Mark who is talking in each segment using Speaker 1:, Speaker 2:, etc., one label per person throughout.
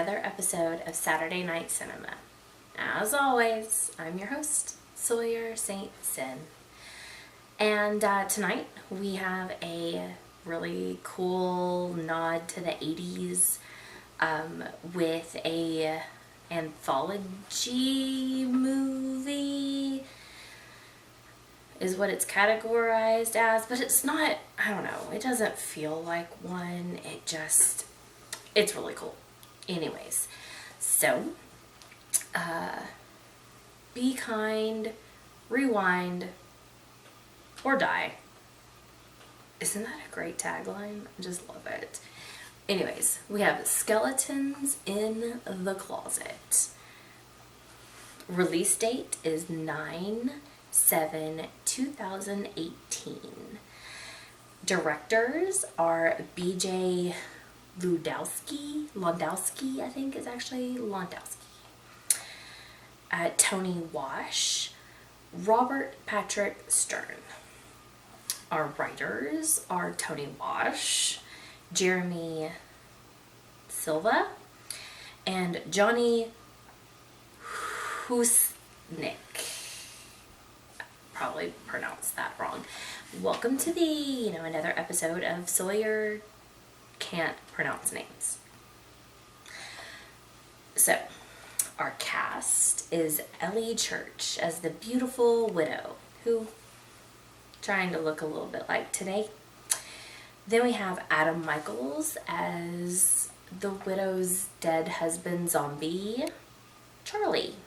Speaker 1: another episode of Saturday Night Cinema. As always, I'm your host, Sawyer St. Sin. And tonight we have a really cool nod to the 80s with a anthology movie is what it's categorized as, but it's not, I don't know, it doesn't feel like one. It's really cool. Anyways, so be kind, rewind, or die. Isn't that a great tagline? I just love it. Anyways, we have Skeletons in the Closet. Release date is 9/7/2018. Directors are B.J. Landowski, I think is actually Landowski. Tony Wash, Robert Patrick Stern. Our writers are Tony Wash, Jeremy Silva, and Johnny Husnick. Probably pronounced that wrong. Welcome to the, another episode of Sawyer Can't Pronounce Names. So, our cast is Ellie Church as the beautiful widow, who trying to look a little bit like today. Then we have Adam Michaels as the widow's dead husband zombie, Charlie.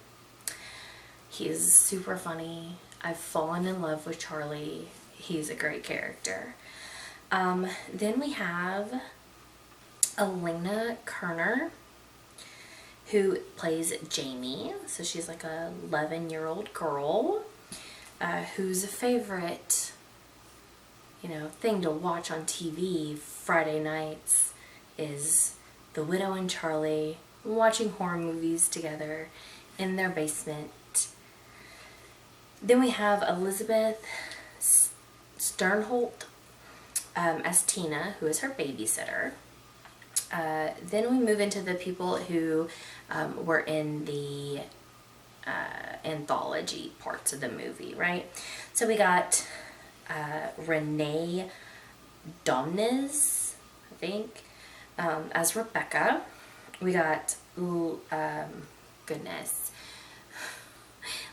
Speaker 1: He's super funny. I've fallen in love with Charlie. He's a great character. Then we have Elena Kerner, who plays Jamie. So she's like a 11-year-old girl whose favorite, thing to watch on TV Friday nights is The Widow and Charlie watching horror movies together in their basement. Then we have Elizabeth Sternholt as Tina, who is her babysitter. Then we move into the people who were in the anthology parts of the movie, right? So we got Renee Domnes, I think, as Rebecca. We got,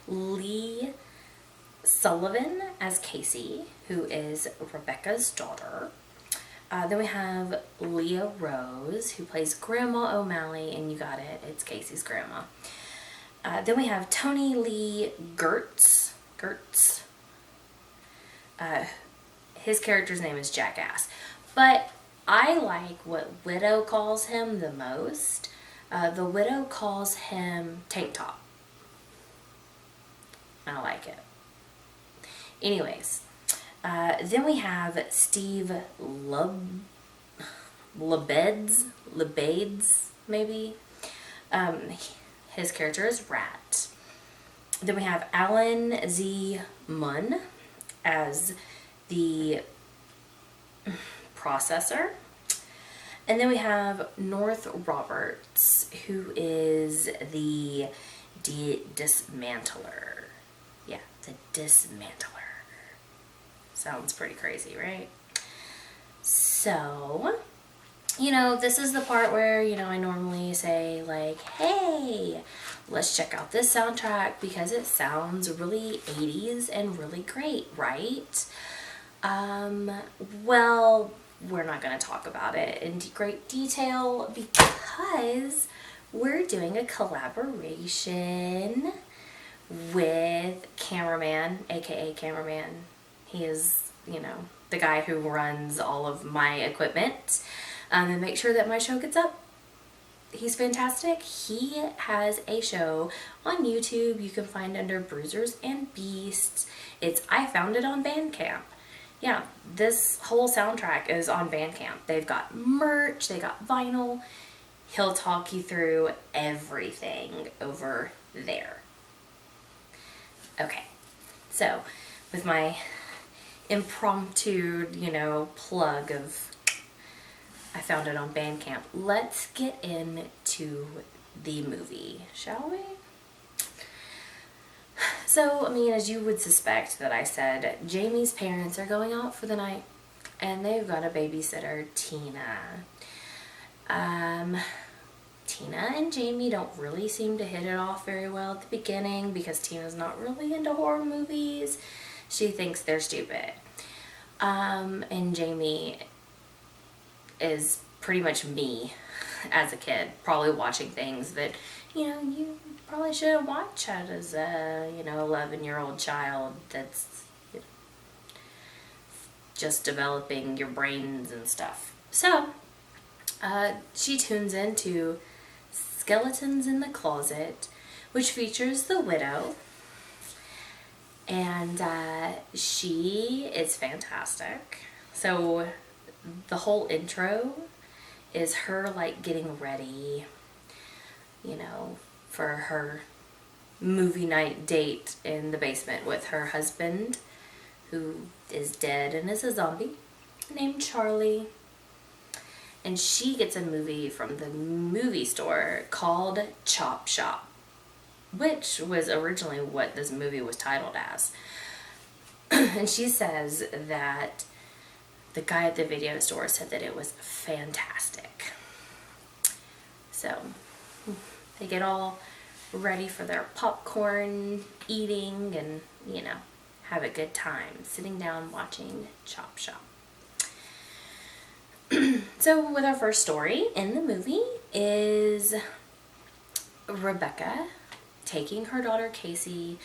Speaker 1: Lee Sullivan as Casey, who is Rebecca's daughter. Then we have Leah Rose, who plays Grandma O'Malley, and you got it, it's Casey's grandma. Then we have Tony Lee Gertz. His character's name is Jackass, but I like what Widow calls him the most. The Widow calls him Tank Top. I like it. Anyways, then we have Steve Lebeds, maybe. His character is Rat. Then we have Alan Z. Munn as the processor. And then we have North Roberts, who is the dismantler. Yeah, the dismantler. Sounds pretty crazy, right? So, this is the part where, I normally say, like, hey, let's check out this soundtrack because it sounds really 80s and really great, right? Well, we're not going to talk about it in great detail because we're doing a collaboration with Cameraman, aka Cameraman. He is, the guy who runs all of my equipment and make sure that my show gets up. He's fantastic. He has a show on YouTube you can find under Bruisers and Beasts. I found it on Bandcamp. Yeah, this whole soundtrack is on Bandcamp. They've got merch, they got vinyl. He'll talk you through everything over there. Okay, so with my impromptu, plug of I found it on Bandcamp, let's get into to the movie, shall we? So, I mean, as you would suspect that I said, Jamie's parents are going out for the night, and they've got a babysitter, Tina. Tina and Jamie don't really seem to hit it off very well at the beginning because Tina's not really into horror movies. She thinks they're stupid. And Jamie is pretty much me as a kid, probably watching things that, you probably shouldn't watch as a, 11-year-old child that's just developing your brains and stuff. So, she tunes into Skeletons in the Closet, which features the widow, and she is fantastic. So the whole intro is her like getting ready, for her movie night date in the basement with her husband, who is dead and is a zombie, named Charlie. And she gets a movie from the movie store called Chop Shop, which was originally what this movie was titled as. And she says that the guy at the video store said that it was fantastic. So they get all ready for their popcorn eating and, have a good time sitting down watching Chop Shop. So with our first story in the movie is Rebecca taking her daughter Casey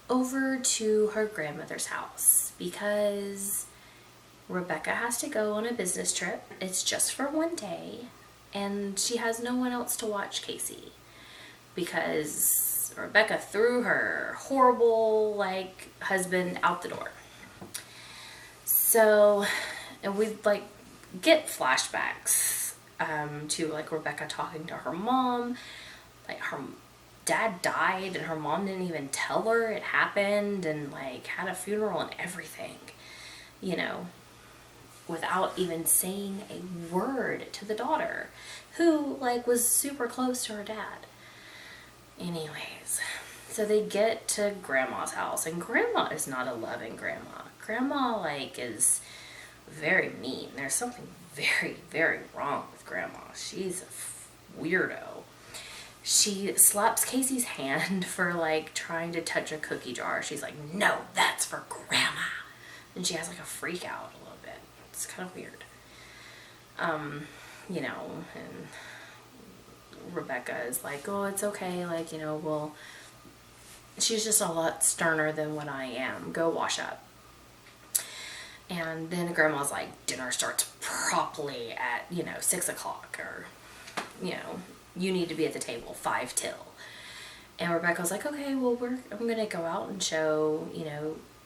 Speaker 1: over to her grandmother's house because Rebecca has to go on a business trip. It's just for one day, and she has no one else to watch Casey because Rebecca threw her horrible husband out the door. So, and we get flashbacks to Rebecca talking to her mom. Her dad died and her mom didn't even tell her it happened, and had a funeral and everything, without even saying a word to the daughter, who was super close to her dad. Anyways, so they get to Grandma's house, and Grandma is not a loving grandma. Grandma is very mean. There's something very, very wrong with Grandma. She's a weirdo. She slaps Casey's hand for trying to touch a cookie jar. She's like, no, that's for Grandma. And she has a freak out a little bit. It's kind of weird. And Rebecca is like, oh, it's okay. Well, she's just a lot sterner than what I am. Go wash up. And then Grandma's like, dinner starts properly at, 6 o'clock, or, you need to be at the table 5 till. And Rebecca's like, okay, well, I'm going to go out and show,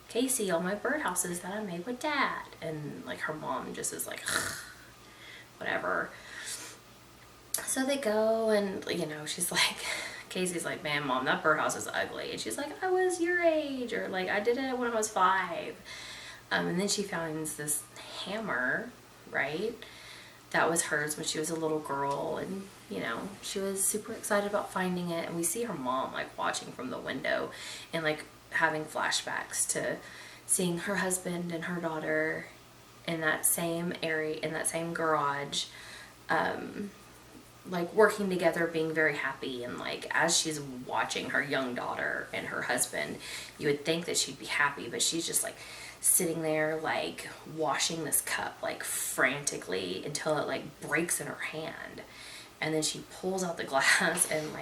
Speaker 1: Casey all my birdhouses that I made with Dad. And, her mom just is like, whatever. So they go, and, she's like, Casey's like, man, Mom, that birdhouse is ugly. And she's like, I was your age, or, I did it when I was 5. And then she finds this hammer, right? That was hers when she was a little girl, and, she was super excited about finding it. And we see her mom, watching from the window and, having flashbacks to seeing her husband and her daughter in that same area, in that same garage, working together, being very happy. And as she's watching her young daughter and her husband, you would think that she'd be happy, but she's just sitting there washing this cup frantically until it breaks in her hand, and then she pulls out the glass and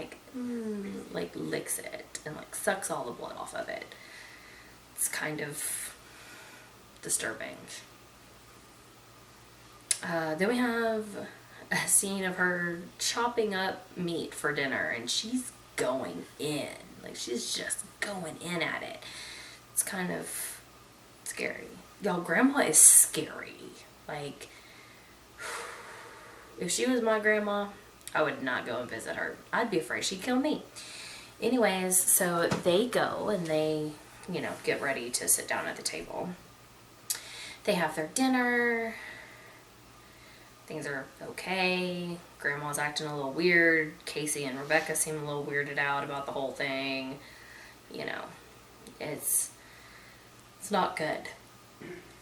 Speaker 1: licks it and sucks all the blood off of it. It's kind of disturbing. Then we have a scene of her chopping up meat for dinner, and she's going in. She's just going in at it. It's kind of scary. Y'all, Grandma is scary. If she was my grandma, I would not go and visit her. I'd be afraid she'd kill me. Anyways, so they go and they, get ready to sit down at the table. They have their dinner. Things are okay. Grandma's acting a little weird. Casey and Rebecca seem a little weirded out about the whole thing. You know, it's not good.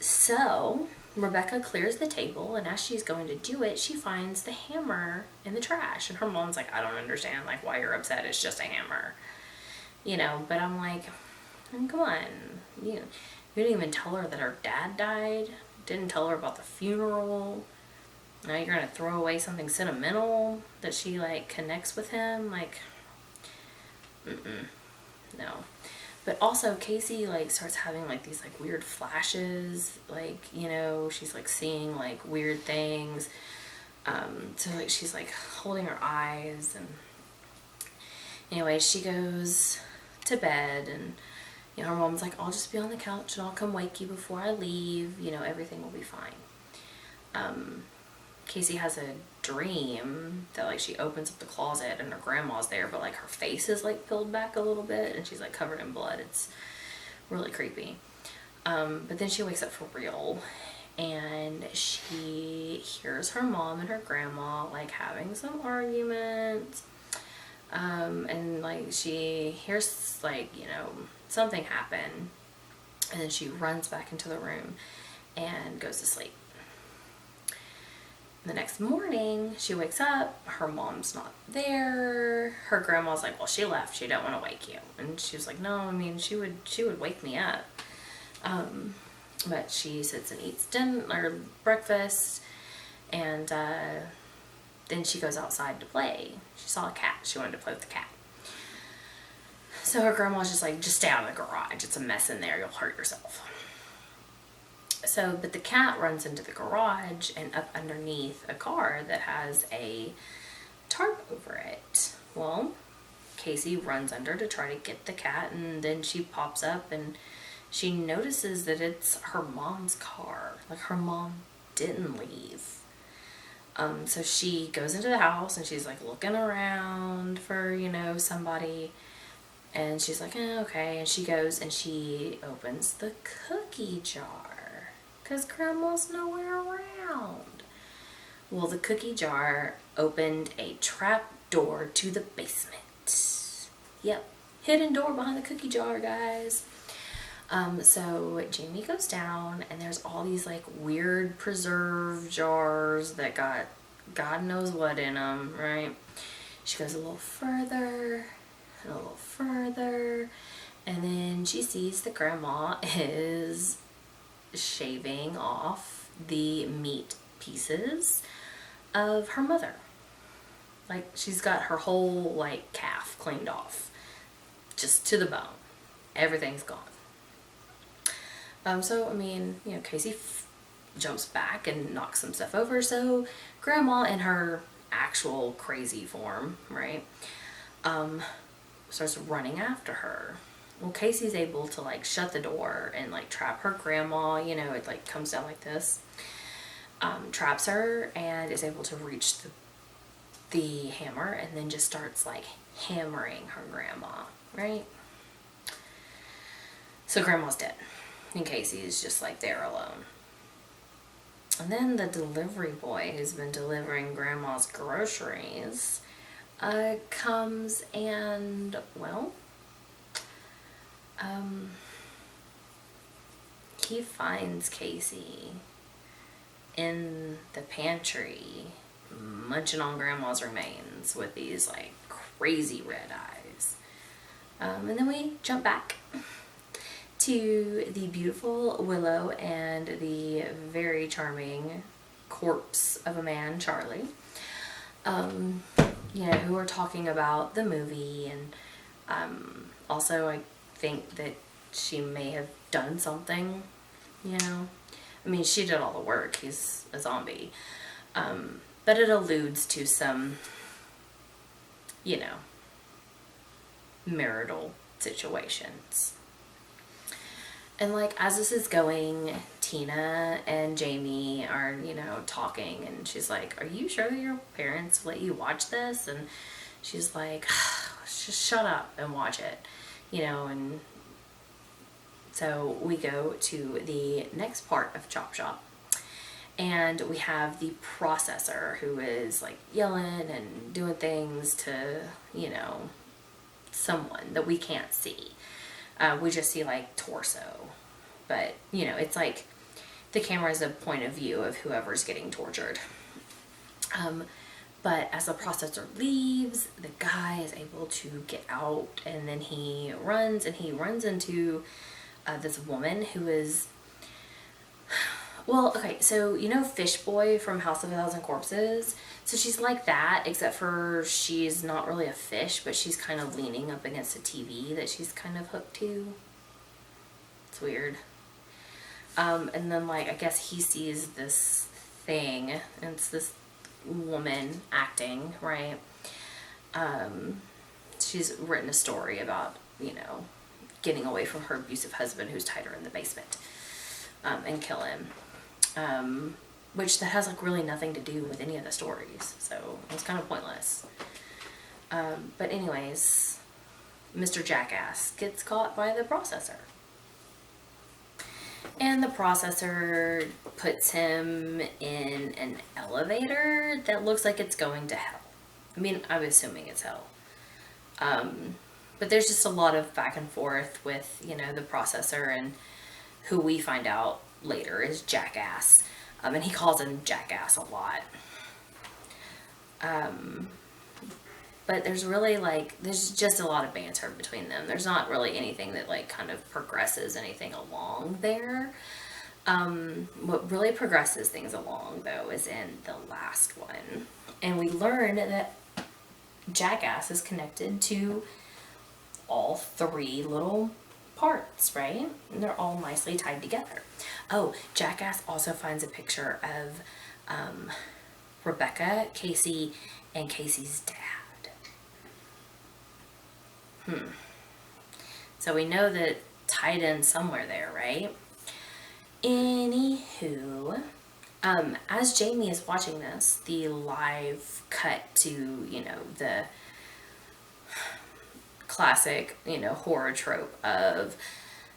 Speaker 1: So Rebecca clears the table, and as she's going to do it, she finds the hammer in the trash. And her mom's like, I don't understand, like, why you're upset. It's just a hammer. You know, but I'm like, come on. You didn't even tell her that her dad died. Didn't tell her about the funeral. Now you're going to throw away something sentimental that she, like, connects with him. Like, no. But also, Casey, like, starts having, like, these, like, weird flashes. Like, you know, she's, like, seeing, like, weird things. So, like, she's, like, holding her eyes. And anyway, she goes to bed. And, you know, her mom's like, I'll just be on the couch and I'll come wake you before I leave. You know, everything will be fine. Casey has a dream that, like, she opens up the closet and her grandma's there, but, like, her face is, like, peeled back a little bit and she's, like, covered in blood. It's really creepy. But then she wakes up for real, and she hears her mom and her grandma, like, having some argument. And, like, she hears, like, you know, something happen, and then she runs back into the room and goes to sleep. The next morning, she wakes up, her mom's not there. Her grandma's like, well, she left, she don't want to wake you. And she was like, no, I mean, she would wake me up. But she sits and eats dinner or breakfast, and then she goes outside to play. She saw a cat, she wanted to play with the cat. So her grandma's just like, just stay out of the garage, it's a mess in there, you'll hurt yourself. So, but the cat runs into the garage and up underneath a car that has a tarp over it. Well, Casey runs under to try to get the cat, and then she pops up and she notices that it's her mom's car. Like, her mom didn't leave. So she goes into the house and she's, like, looking around for, you know, somebody. And she's like, okay. And she goes and she opens the cookie jar, because Grandma's nowhere around. Well, the cookie jar opened a trap door to the basement. Yep, hidden door behind the cookie jar, guys. So Jamie goes down, and there's all these, like, weird preserve jars that got God knows what in them, right? She goes a little further, and a little further, and then she sees that Grandma is shaving off the meat pieces of her mother. Like, she's got her whole, like, calf cleaned off, just to the bone. Everything's gone. So, I mean, you know, Casey jumps back and knocks some stuff over, so Grandma, in her actual crazy form, right, starts running after her. Well, Casey's able to, like, shut the door and, like, trap her grandma. You know, it, like, comes down like this. Traps her and is able to reach the hammer, and then just starts, like, hammering her grandma, right? So Grandma's dead, and Casey's just, like, there alone. And then the delivery boy who's been delivering Grandma's groceries comes and, well, he finds Casey in the pantry munching on Grandma's remains with these, like, crazy red eyes. And then we jump back to the beautiful Willow and the very charming corpse of a man, Charlie, you know, who are talking about the movie. And also, I think that she may have done something, you know. I mean, she did all the work. He's a zombie. But it alludes to some, you know, marital situations. And, like, as this is going, Tina and Jamie are, you know, talking, and she's like, are you sure that your parents let you watch this? And she's like, just shut up and watch it, you know. And so we go to the next part of Chop Shop, And we have the processor who is like yelling and doing things to, you know, someone that we can't see. We just see like torso. But, you know, it's like the camera is a point of view of whoever's getting tortured. But as the processor leaves, the guy is able to get out, and then he runs into this woman who is, well, okay, so you know Fish Boy from House of a Thousand Corpses? So she's like that, except for she's not really a fish, but she's kind of leaning up against a TV that she's kind of hooked to. It's weird. And then, like, I guess he sees this thing, and it's this woman acting, right? She's written a story about, you know, getting away from her abusive husband who's tied her in the basement, and kill him. Which that has, like, really nothing to do with any of the stories, so it's kind of pointless. But anyways, Mr. Jackass gets caught by the processor. And the processor puts him in an elevator that looks like it's going to hell. I mean, I'm assuming it's hell. But there's just a lot of back and forth with, you know, the processor, and who we find out later is Jackass. And he calls him Jackass a lot. But there's really, like, there's just a lot of banter between them. There's not really anything that, like, kind of progresses anything along there. What really progresses things along, though, is in the last one. And we learn that Jackass is connected to all three little parts, right? And they're all nicely tied together. Oh, Jackass also finds a picture of Rebecca, Casey, and Casey's dad. So we know that tied in somewhere there, right? Anywho, as Jamie is watching this, the live cut to, you know, the classic, you know, horror trope of,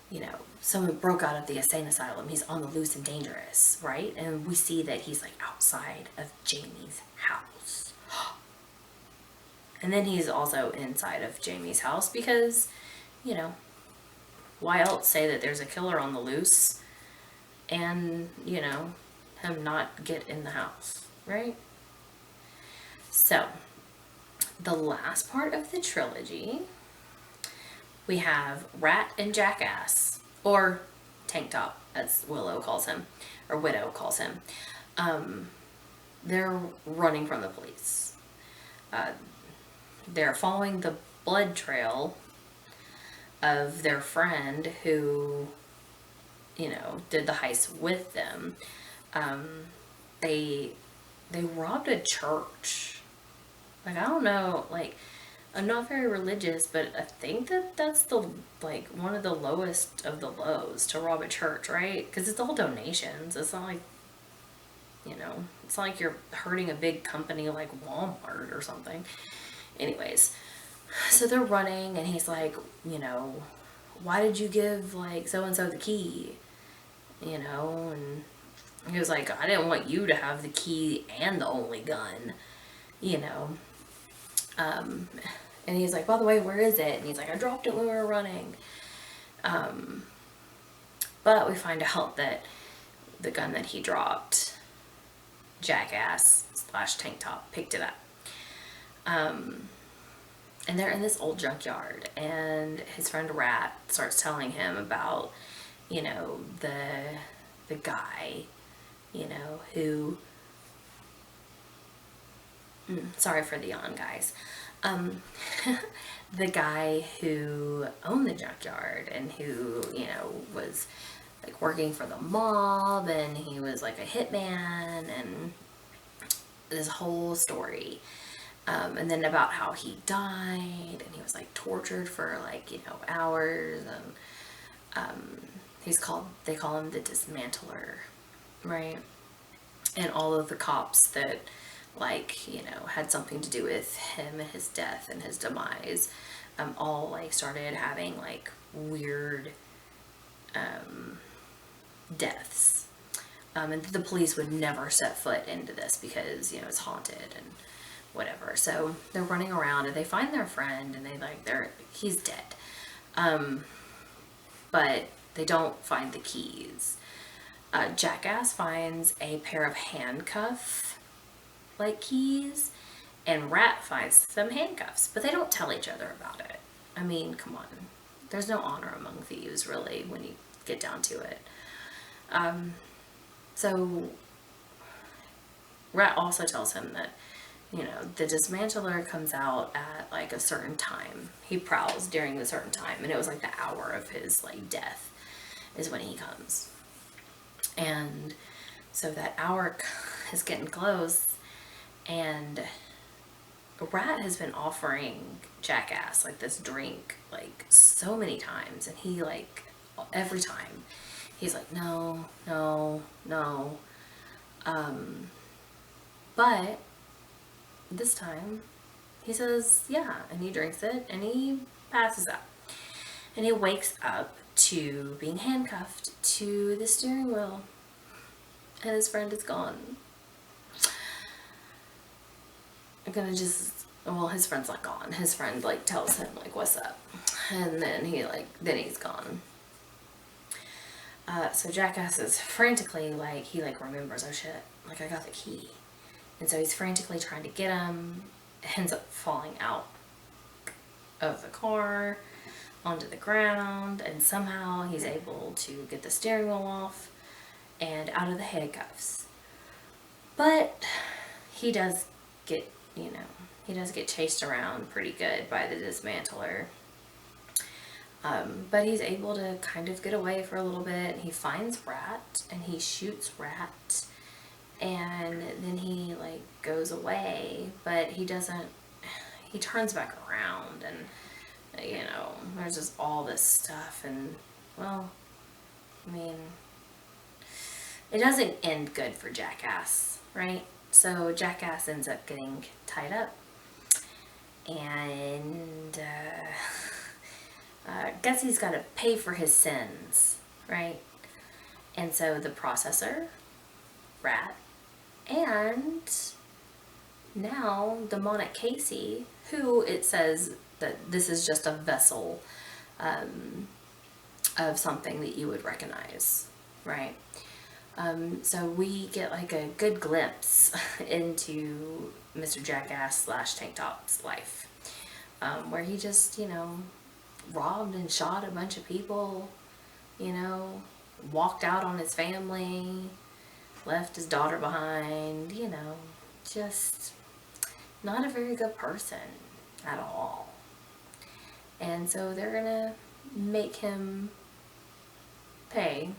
Speaker 1: you know, someone broke out of the insane asylum, he's on the loose and dangerous, right? And we see that he's, like, outside of Jamie's house. And then he's also inside of Jamie's house because, you know, why else say that there's a killer on the loose and, you know, him not get in the house, right? So, the last part of the trilogy, we have Rat and Jackass, or Tank Top, as Willow calls him, or Widow calls him. They're running from the police. They're following the blood trail of their friend who, you know, did the heist with them. They robbed a church. Like, I don't know, like, I'm not very religious, but I think that that's the, like, one of the lowest of the lows to rob a church, right? Because it's all donations. It's not like, you know, it's not like you're hurting a big company like Walmart or something. Anyways, so they're running, and he's like, you know, why did you give, like, so-and-so the key? You know, and he was like, I didn't want you to have the key and the only gun, you know. And he's like, by the way, where is it? And he's like, I dropped it when we were running. But we find out that the gun that he dropped, Jackass / Tank Top, picked it up. And they're in this old junkyard, and his friend Rat starts telling him about, you know, the guy, you know, who, sorry for the yawn, guys, the guy who owned the junkyard and who, you know, was, like, working for the mob, and he was like a hitman, and this whole story. And then about how he died, and he was, like, tortured for, like, you know, hours, and they call him the dismantler, right? And all of the cops that, like, you know, had something to do with him and his death and his demise, all, like, started having, like, weird deaths. And the police would never set foot into this because, you know, it's haunted and whatever. So they're running around and they find their friend and he's dead. But they don't find the keys. Jackass finds a pair of handcuff like keys, and Rat finds some handcuffs, but they don't tell each other about it. I mean, come on. There's no honor among thieves, really, when you get down to it. So Rat also tells him that, you know, the dismantler comes out at like a certain time. He prowls during a certain time, and it was like the hour of his like death is when he comes. And so that hour is getting close, and Rat has been offering Jackass like this drink like so many times, and he like every time he's like no, no, no. But this time he says yeah, and he drinks it and he passes out, and he wakes up to being handcuffed to the steering wheel, and his friend is gone. I'm gonna well, his friend's not gone. His friend like tells him like what's up, and then he's gone. So Jackass is frantically like, he like remembers, oh shit, like I got the key, and so he's frantically trying to get him. Ends up falling out of the car onto the ground, and somehow he's able to get the steering wheel off and out of the handcuffs. But he does get, you know, he does get chased around pretty good by the dismantler. But he's able to kind of get away for a little bit. He finds Rat and he shoots Rat, and then he like goes away, but he turns back around, and you know, there's just all this stuff, and well, I mean, it doesn't end good for Jackass, right? So Jackass ends up getting tied up, and guess he's got to pay for his sins, right? And so the processor, Rat, and now demonic Casey, who it says that this is just a vessel of something that you would recognize, right? So we get like a good glimpse into Mr. Jackass / Tank Top's life, where he just, you know, robbed and shot a bunch of people, you know, walked out on his family, left his daughter behind, you know, just not a very good person at all. And so they're gonna make him pay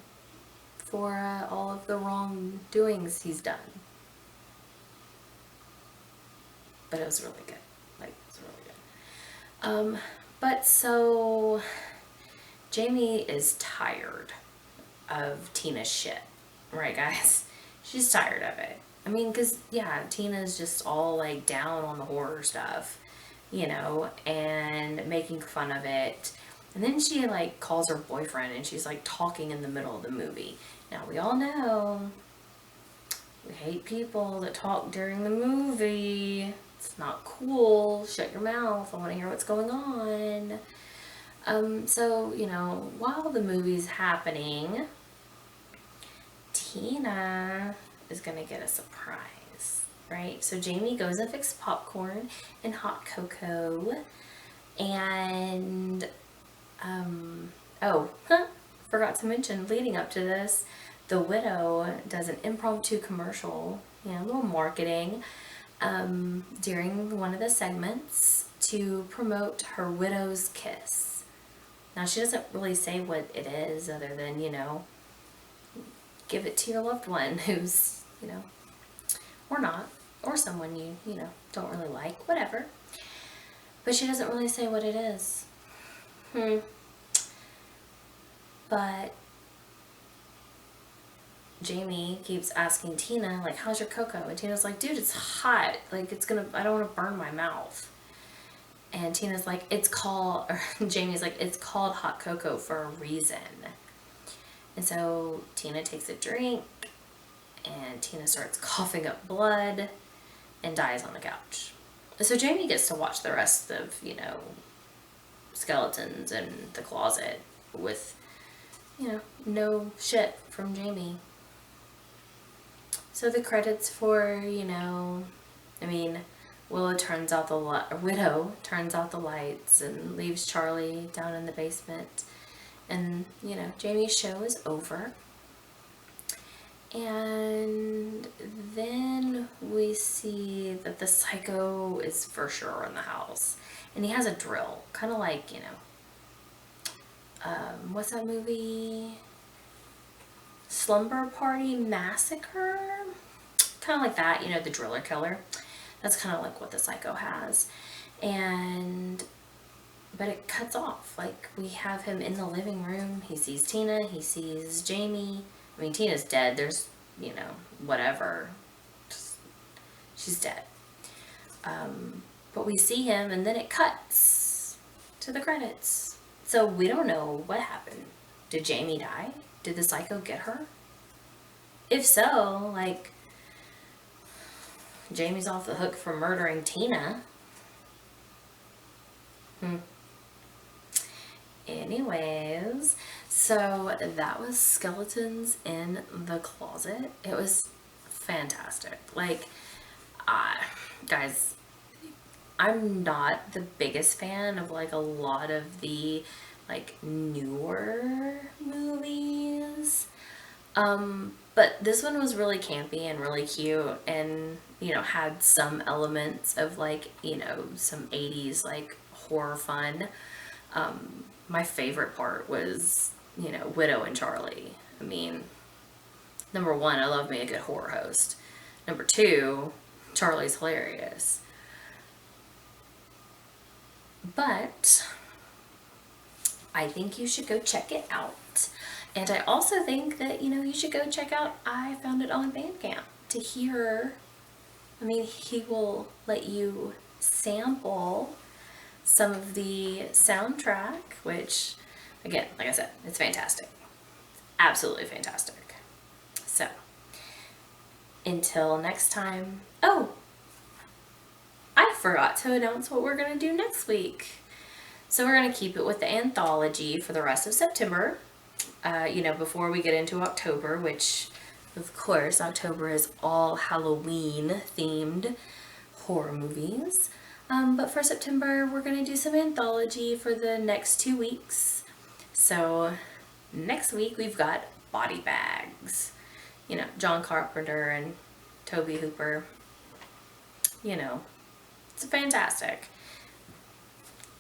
Speaker 1: for all of the wrongdoings he's done. But it was really good. Like, it was really good. But so Jamie is tired of Tina's shit, right, guys? She's tired of it. I mean, because, yeah, Tina's just all, like, down on the horror stuff, you know, and making fun of it. And then she, like, calls her boyfriend, and she's, like, talking in the middle of the movie. Now, we all know we hate people that talk during the movie. It's not cool. Shut your mouth. I want to hear what's going on. So, you know, while the movie's happening, Tina is going to get a surprise, right? So Jamie goes and fixes popcorn and hot cocoa, and, forgot to mention, leading up to this, the widow does an impromptu commercial, you know, a little marketing, during one of the segments to promote her widow's kiss. Now, she doesn't really say what it is other than, you know, give it to your loved one who's, you know, or not, or someone you know, don't really like, whatever. But she doesn't really say what it is. But Jamie keeps asking Tina, like, how's your cocoa? And Tina's like, dude, it's hot. Like, I don't want to burn my mouth. And Tina's like, Jamie's like, it's called hot cocoa for a reason. And so Tina takes a drink, and Tina starts coughing up blood and dies on the couch. So Jamie gets to watch the rest of, you know, skeletons in the closet with, you know, no shit from Jamie. So the credits for, you know, I mean, Widow turns out the lights and leaves Charlie down in the basement. And, you know, Jamie's show is over. And then we see that the psycho is for sure in the house. And he has a drill. Kind of like, you know, what's that movie? Slumber Party Massacre? Kind of like that, you know, the driller killer. That's kind of like what the psycho has. But it cuts off. Like, we have him in the living room. He sees Tina. He sees Jamie. I mean, Tina's dead. There's, you know, whatever. She's dead. But we see him, and then it cuts to the credits. So we don't know what happened. Did Jamie die? Did the psycho get her? If so, like, Jamie's off the hook for murdering Tina. Anyways, so that was Skeletons in the Closet. It was fantastic. Like, guys, I'm not the biggest fan of like a lot of the like newer movies. But this one was really campy and really cute, and, you know, had some elements of like, you know, some 80s like horror fun. My favorite part was, you know, Widow and Charlie. I mean, number one, I love me a good horror host. Number two, Charlie's hilarious. But I think you should go check it out. And I also think that, you know, you should go check out I Found It on Bandcamp to hear. I mean, he will let you sample some of the soundtrack, which, again, like I said, it's fantastic. Absolutely fantastic. So, until next time. Oh, I forgot to announce what we're going to do next week. So we're going to keep it with the anthology for the rest of September. You know, before we get into October, which, of course, October is all Halloween themed horror movies. But for September, we're going to do some anthology for the next 2 weeks. So next week we've got Body Bags. You know, John Carpenter and Tobe Hooper. You know, it's fantastic.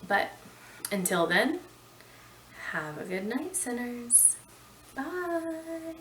Speaker 1: But until then, have a good night, sinners. Bye.